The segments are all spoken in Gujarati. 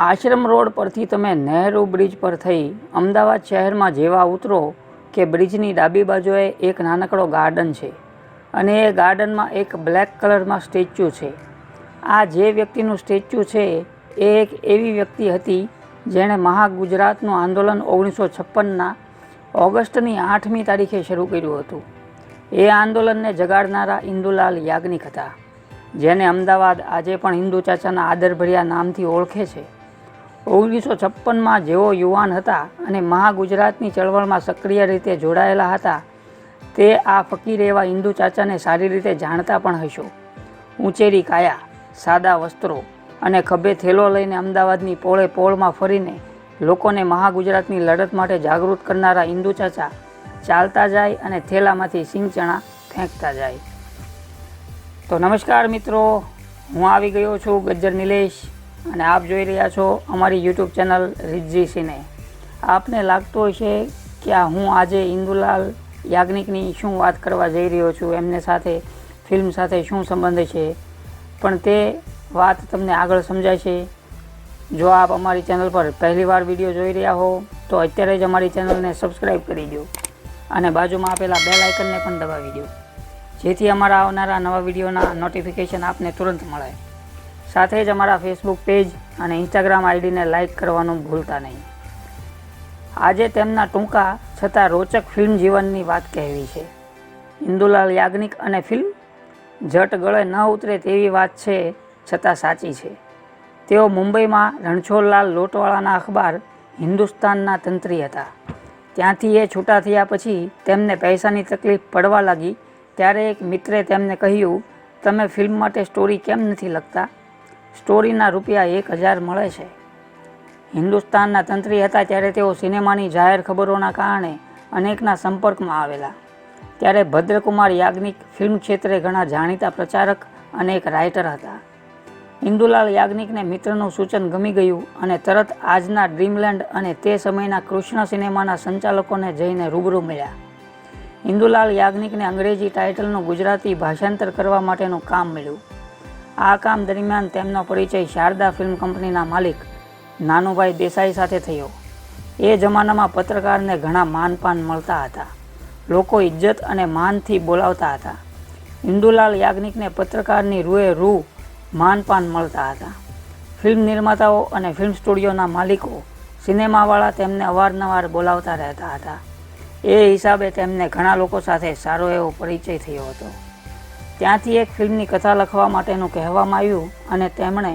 આશ્રમ રોડ પરથી તમે નહેરુ બ્રિજ પર થઈ અમદાવાદ શહેરમાં જેવા ઉતરો કે બ્રિજની ડાબી બાજુએ એક નાનકડો ગાર્ડન છે અને એ ગાર્ડનમાં એક બ્લેક કલરમાં સ્ટેચ્યુ છે. આ જે વ્યક્તિનું સ્ટેચ્યુ છે એ એક એવી વ્યક્તિ હતી જેણે મહાગુજરાતનું આંદોલન 1956ના ઓગસ્ટની 8મી તારીખે શરૂ કર્યું હતું. એ આંદોલનને જગાડનારા ઇન્દુલાલ યાજ્ઞિક હતા, જેને અમદાવાદ આજે પણ ઇન્દુ ચાચાના આદરભર્યા નામથી ઓળખે છે. 1956માં જેઓ યુવાન હતા અને મહાગુજરાતની ચળવળમાં સક્રિય રીતે જોડાયેલા હતા, તે આ ફકીર એવા ઇન્દુ ચાચાને સારી રીતે જાણતા પણ હશો. ઊંચેરી કાયા, સાદા વસ્ત્રો અને ખભે થેલો લઈને અમદાવાદની પોળે પોળમાં ફરીને લોકોને મહાગુજરાતની લડત માટે જાગૃત કરનારા ઇન્દુ ચાચા ચાલતા જાય અને થેલામાંથી સિંગચણા ફેંકતા જાય. તો નમસ્કાર મિત્રો, હું આવી ગયો છું ગજ્જર નિલેશ અને આપ જોઈ રહ્યા છો અમારી યુટ્યુબ ચેનલ રિઝ્ઝી સિને. આપને લાગતું હશે કે હું આજે ઇન્દુલાલ યાજ્ઞિકની શું વાત કરવા જઈ રહ્યો છું, એમને સાથે ફિલ્મ સાથે શું સંબંધ છે, પણ તે વાત તમને આગળ સમજાશે. જો આપ અમારી ચેનલ પર પહેલીવાર વિડીયો જોઈ રહ્યા હો તો અત્યારે જ અમારી ચેનલને સબસ્ક્રાઈબ કરી દો અને બાજુમાં આપેલા બેલ આઇકનને પણ દબાવી દો, જેથી અમારા આવનારા નવા વિડીયોના નોટિફિકેશન આપને તુરંત મળે. સાથે જ અમારા ફેસબુક પેજ અને ઇન્સ્ટાગ્રામ આઈડીને લાઇક કરવાનું ભૂલતા નહીં. આજે તેમના ટૂંકા છતાં રોચક ફિલ્મ જીવનની વાત કહેવી છે. ઇન્દુલાલ યાજ્ઞિક અને ફિલ્મ જટ ગળે ન ઉતરે તેવી વાત છે, છતાં સાચી છે. તેઓ મુંબઈમાં રણછોડલાલ લોટવાળાના અખબાર હિન્દુસ્તાનના તંત્રી હતા. ત્યાંથી એ છૂટા થયા પછી તેમને પૈસાની તકલીફ પડવા લાગી, ત્યારે એક મિત્રે તેમને કહ્યું, તમે ફિલ્મ માટે સ્ટોરી કેમ નથી લખતા? સ્ટોરીના રૂપિયા 1000 મળે છે. હિન્દુસ્તાનના તંત્રી હતા ત્યારે તેઓ સિનેમાની જાહેર ખબરોના કારણે અનેકના સંપર્કમાં આવેલા. ત્યારે ભદ્રકુમાર યાજ્ઞિક ફિલ્મ ક્ષેત્રે ઘણા જાણીતા પ્રચારક અને એક રાઇટર હતા. ઇન્દુલાલ યાજ્ઞિકને મિત્રનું સૂચન ગમી ગયું અને તરત આજના ડ્રીમલેન્ડ અને તે સમયના કૃષ્ણ સિનેમાના સંચાલકોને જઈને રૂબરૂ મળ્યા. ઇન્દુલાલ યાજ્ઞિકને અંગ્રેજી ટાઇટલનું ગુજરાતી ભાષાંતર કરવા માટેનું કામ મળ્યું. આ કામ દરમિયાન તેમનો પરિચય શારદા ફિલ્મ કંપનીના માલિક નાનુભાઈ દેસાઈ સાથે થયો. એ જમાનામાં પત્રકારને ઘણા માનપાન મળતા હતા. લોકો ઇજ્જત અને માનથી બોલાવતા હતા. ઇન્દુલાલ યાજ્ઞિકને પત્રકારની રૂએ રૂ માનપાન મળતા હતા. ફિલ્મ નિર્માતાઓ અને ફિલ્મ સ્ટુડિયોના માલિકો, સિનેમાવાળા તેમને અવારનવાર બોલાવતા રહેતા હતા. એ હિસાબે તેમને ઘણા લોકો સાથે સારો એવો પરિચય થયો હતો. ત્યાંથી એક ફિલ્મની કથા લખવા માટેનું કહેવામાં આવ્યું અને તેમણે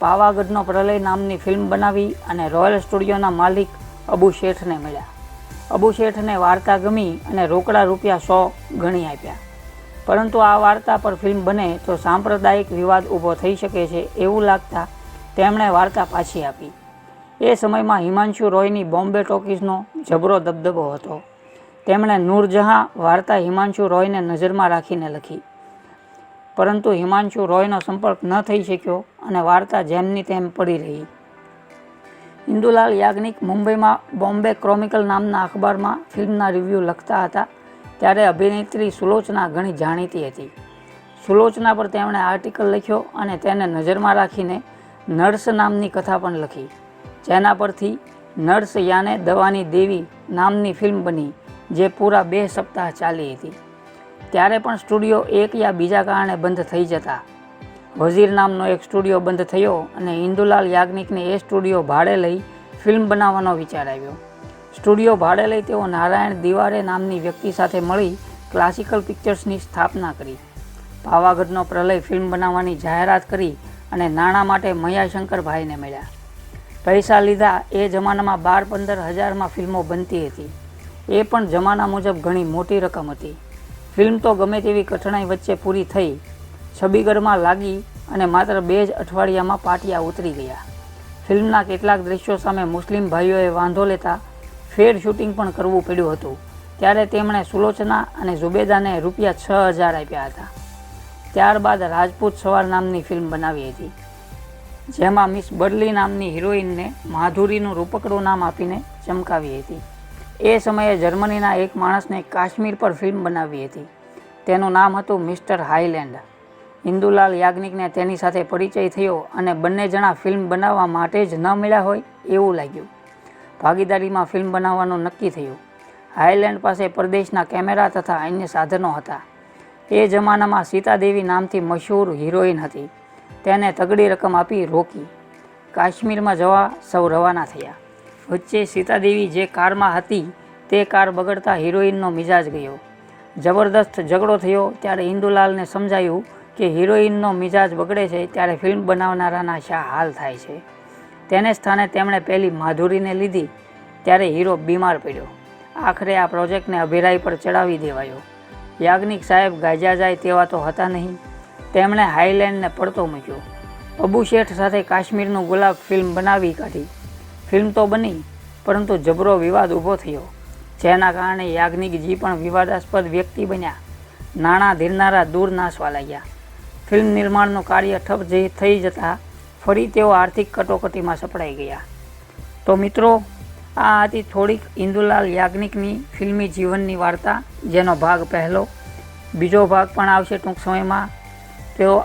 પાવાગઢનો પ્રલય નામની ફિલ્મ બનાવી અને રોયલ સ્ટુડિયોના માલિક અબુ શેઠને મળ્યા. અબુ શેઠને વાર્તા ગમી અને રોકડા રૂપિયા 100 ગણી આપ્યા. પરંતુ આ વાર્તા પર ફિલ્મ બને તો સાંપ્રદાયિક વિવાદ ઊભો થઈ શકે છે એવું લાગતા તેમણે વાર્તા પાછી આપી. એ સમયમાં હિમાંશુ રોયની બોમ્બે ટોકીઝનો જબરો દબદબો હતો. તેમણે નૂરજહાં વાર્તા હિમાંશુ રોયને નજરમાં રાખીને લખી, પરંતુ હિમાંશુ રોયનો સંપર્ક ન થઈ શક્યો અને વાર્તા જેમની તેમ પડી રહી. ઇન્દુલાલ યાજ્ઞિક મુંબઈમાં બોમ્બે ક્રોનિકલ નામના અખબારમાં ફિલ્મના રિવ્યૂ લખતા હતા ત્યારે અભિનેત્રી સુલોચના ઘણી જાણીતી હતી. સુલોચના પર તેમણે આર્ટિકલ લખ્યો અને તેને નજરમાં રાખીને નર્સ નામની કથા પણ લખી, જેના પરથી નર્સ યાને દવાની દેવી નામની ફિલ્મ બની, જે પૂરા 2 સપ્તાહ ચાલી હતી. ત્યારે પણ સ્ટુડિયો એક યા બીજા કારણે બંધ થઈ જતા વઝીર નામનો એક સ્ટુડિયો બંધ થયો અને ઇન્દુલાલ યાજ્ઞિકને એ સ્ટુડિયો ભાડે લઈ ફિલ્મ બનાવવાનો વિચાર આવ્યો. સ્ટુડિયો ભાડે લઈ તેઓ નારાયણ દિવારે નામની વ્યક્તિ સાથે મળી ક્લાસિકલ પિક્ચર્સની સ્થાપના કરી. પાવાગઢનો પ્રલય ફિલ્મ બનાવવાની જાહેરાત કરી અને નાણાં માટે મયાશંકરભાઈને મળ્યા. પૈસા લીધા. એ જમાનામાં 12-15 હજારમાં ફિલ્મો બનતી હતી. એ પણ જમાના મુજબ ઘણી મોટી રકમ હતી. ફિલ્મ તો ગમે તેવી કઠણાઈ વચ્ચે પૂરી થઈ, છબીગરમાં લાગી અને માત્ર 2 જ અઠવાડિયામાં પાટિયા ઉતરી ગયા. ફિલ્મના કેટલાક દ્રશ્યો સામે મુસ્લિમ ભાઈઓએ વાંધો લેતા ફેર શૂટિંગ પણ કરવું પડ્યું હતું. ત્યારે તેમણે સુલોચના અને ઝુબેદાને રૂપિયા 6000 આપ્યા હતા. ત્યારબાદ રાજપૂત સવાર નામની ફિલ્મ બનાવી હતી, જેમાં મિસ બર્લી નામની હિરોઈનને માધુરીનું રૂપકડું નામ આપીને ચમકાવી હતી. એ સમયે જર્મનીના એક માણસને કાશ્મીર પર ફિલ્મ બનાવી હતી. તેનું નામ હતું મિસ્ટર હાઈલેન્ડ. ઇન્દુલાલ યાજ્ઞિકને તેની સાથે પરિચય થયો અને બંને જણા ફિલ્મ બનાવવા માટે જ ન મળ્યા હોય એવું લાગ્યું. ભાગીદારીમાં ફિલ્મ બનાવવાનું નક્કી થયું. હાઈલેન્ડ પાસે પરદેશના કેમેરા તથા અન્ય સાધનો હતા. એ જમાનામાં સીતાદેવી નામથી મશહૂર હિરોઈન હતી. તેને તગડી રકમ આપી રોકી. કાશ્મીરમાં જવા સૌ રવાના થયા. વચ્ચે સીતાદેવી જે કારમાં હતી તે કાર બગડતા હિરોઈનનો મિજાજ ગયો. જબરદસ્ત ઝઘડો થયો. ત્યારે ઇન્દુલાલને સમજાયું કે હિરોઈનનો મિજાજ બગડે છે ત્યારે ફિલ્મ બનાવનારાના શા હાલ થાય છે. તેને સ્થાને તેમણે પહેલી માધુરીને લીધી ત્યારે હીરો બીમાર પડ્યો. આખરે આ પ્રોજેક્ટને અભિરાય પર ચડાવી દેવાયો. યાજ્ઞિક સાહેબ ગાજ્યા જાય તેવા તો હતા નહીં. તેમણે હાઈલેન્ડને પડતો મૂક્યો. અબુ શેઠ સાથે કાશ્મીરનું ગુલાબ ફિલ્મ બનાવી કાઢી. ફિલ્મ તો બની પરંતુ જબરો વિવાદ ઊભો થયો, જેના કારણે યાજ્ઞિકજી પણ વિવાદાસ્પદ વ્યક્તિ બન્યા. નાણાં ધીરનારા દૂર નાસવા લાગ્યા. ફિલ્મ નિર્માણનું કાર્ય ઠપ થઈ જતાં ફરી તેઓ આર્થિક કટોકટીમાં સપડાઈ ગયા. તો મિત્રો, આ હતી થોડીક ઇન્દુલાલ યાજ્ઞિકની ફિલ્મી જીવનની વાર્તા, જેનો ભાગ પહેલો. બીજો ભાગ પણ આવશે ટૂંક સમયમાં. તેઓ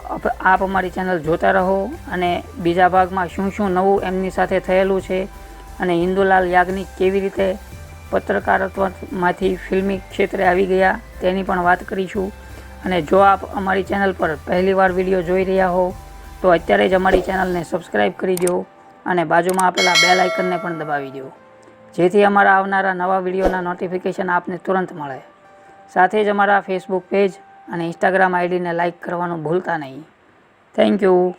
આપ અમારી ચેનલ જોતા રહો અને બીજા ભાગમાં શું શું નવું એમની સાથે થયેલું છે અને ઇન્દુલાલ યાજ્ઞિક કેવી રીતે પત્રકારત્વમાંથી ફિલ્મી ક્ષેત્રે આવી ગયા તેની પણ વાત કરીશું. અને જો આપ અમારી ચેનલ પર પહેલીવાર વિડીયો જોઈ રહ્યા હો તો અત્યારે જ અમારી ચેનલને સબસ્ક્રાઈબ કરી દો અને બાજુમાં આપેલા બેલ આઇકનને પણ દબાવી દો, જેથી અમારા આવનારા નવા વિડીયોના નોટિફિકેશન આપને તુરંત મળે. સાથે જ અમારા ફેસબુક પેજ અને ઇન્સ્ટાગ્રામ આઈડીને લાઇક કરવાનું ભૂલતા નહીં. Thank you.